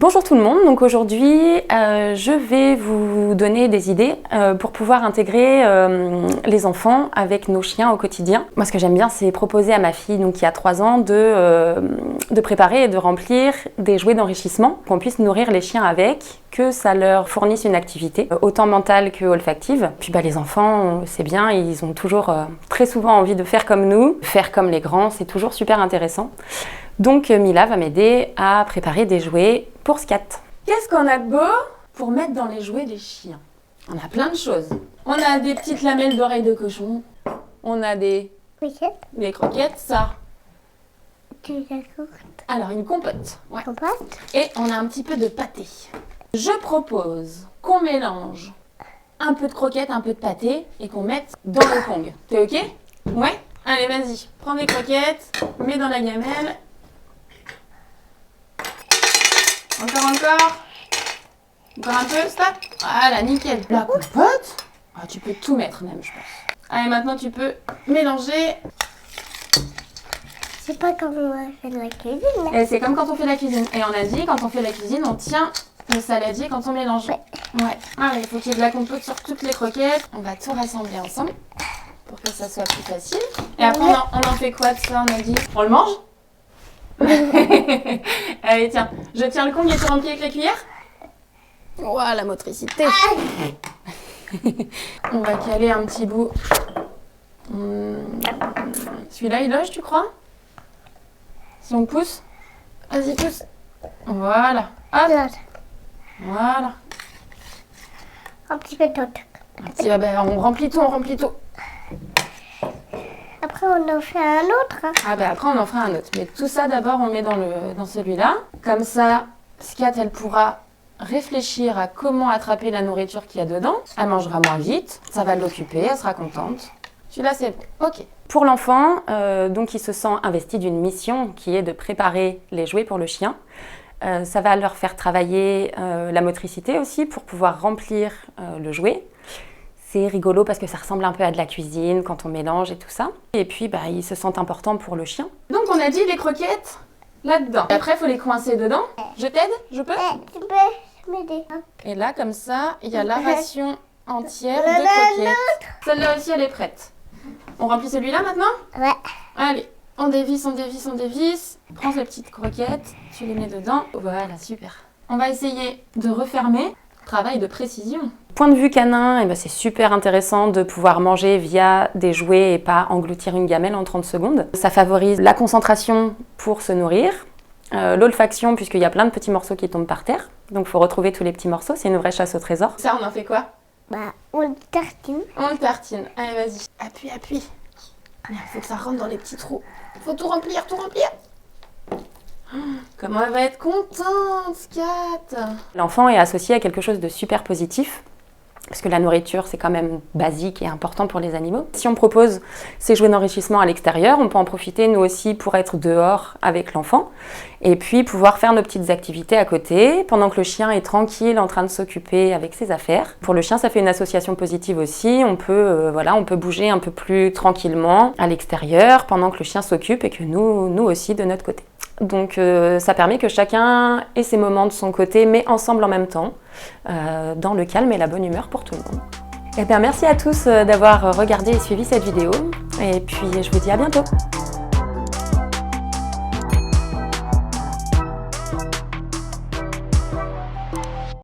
Bonjour tout le monde, donc aujourd'hui je vais vous donner des idées pour pouvoir intégrer les enfants avec nos chiens au quotidien. Moi ce que j'aime bien c'est proposer à ma fille donc, qui a 3 ans de préparer et de remplir des jouets d'enrichissement qu'on puisse nourrir les chiens avec, que ça leur fournisse une activité autant mentale que olfactive. Puis les enfants c'est bien, ils ont toujours très souvent envie de faire comme nous, faire comme les grands, c'est toujours super intéressant. Donc Mila va m'aider à préparer des jouets pour Scat. Qu'est-ce qu'on a de beau pour mettre dans les jouets des chiens? On a plein de choses. On a des petites lamelles d'oreilles de cochon. On a des croquettes, ça. Alors une compote. Ouais. Et on a un petit peu de pâté. Je propose qu'on mélange un peu de croquettes, un peu de pâté et qu'on mette dans le Kong. T'es ok? Ouais? Allez, vas-y. Prends des croquettes, mets dans la gamelle. Encore un peu, stop. Voilà, nickel. La compote, tu peux tout mettre même, je pense. Allez, maintenant tu peux mélanger. C'est pas comme on fait de la cuisine. Et c'est comme quand on fait la cuisine. Et on a dit, quand on fait la cuisine, on tient le saladier quand on mélange. Ouais. Allez, il faut qu'il y ait de la compote sur toutes les croquettes. On va tout rassembler ensemble pour que ça soit plus facile. Et après, on en fait quoi de ça, on a dit? On le mange? Allez, tiens, je tiens le Kong et tu remplis avec la cuillère. Ouah, la motricité. On va caler un petit bout. Celui-là, il loge, tu crois? Si on pousse? Vas-y, pousse. Voilà. Hop. Voilà. Un petit peu d'autre. On remplit tout, Après, on en fait un autre. Après, on en fera un autre. Mais tout ça, d'abord, on met dans celui-là. Comme ça, Scat, elle pourra réfléchir à comment attraper la nourriture qu'il y a dedans. Elle mangera moins vite. Ça va l'occuper, elle sera contente. Celui-là, c'est bon. Ok. Pour l'enfant, donc, il se sent investi d'une mission qui est de préparer les jouets pour le chien. Ça va leur faire travailler la motricité aussi pour pouvoir remplir le jouet. C'est rigolo parce que ça ressemble un peu à de la cuisine quand on mélange et tout ça. Et puis, ils se sentent importants pour le chien. Donc, on a dit les croquettes là-dedans. Et après, il faut les coincer dedans. Je t'aide? Je peux? Tu peux m'aider. Et là, comme ça, il y a la ration entière de croquettes. Celle-là aussi, elle est prête. On remplit celui-là maintenant? Ouais. Allez, on dévisse. Prends ces petites croquettes, tu les mets dedans. Voilà, super. On va essayer de refermer. Travail de précision. Point de vue canin, c'est super intéressant de pouvoir manger via des jouets et pas engloutir une gamelle en 30 secondes. Ça favorise la concentration pour se nourrir, l'olfaction puisqu'il y a plein de petits morceaux qui tombent par terre. Donc il faut retrouver tous les petits morceaux, c'est une vraie chasse au trésor. Ça, on en fait quoi? On le tartine. On le tartine. Allez, vas-y. Appuie. Il faut que ça rentre dans les petits trous. Il faut tout remplir. Comment elle va être contente, Scat! L'enfant est associé à quelque chose de super positif, parce que la nourriture, c'est quand même basique et important pour les animaux. Si on propose ces jouets d'enrichissement à l'extérieur, on peut en profiter, nous aussi, pour être dehors avec l'enfant, et puis pouvoir faire nos petites activités à côté, pendant que le chien est tranquille, en train de s'occuper avec ses affaires. Pour le chien, ça fait une association positive aussi. On peut bouger un peu plus tranquillement à l'extérieur, pendant que le chien s'occupe, et que nous aussi, de notre côté. Donc ça permet que chacun ait ses moments de son côté, mais ensemble en même temps, dans le calme et la bonne humeur pour tout le monde. Merci à tous d'avoir regardé et suivi cette vidéo, et puis je vous dis à bientôt.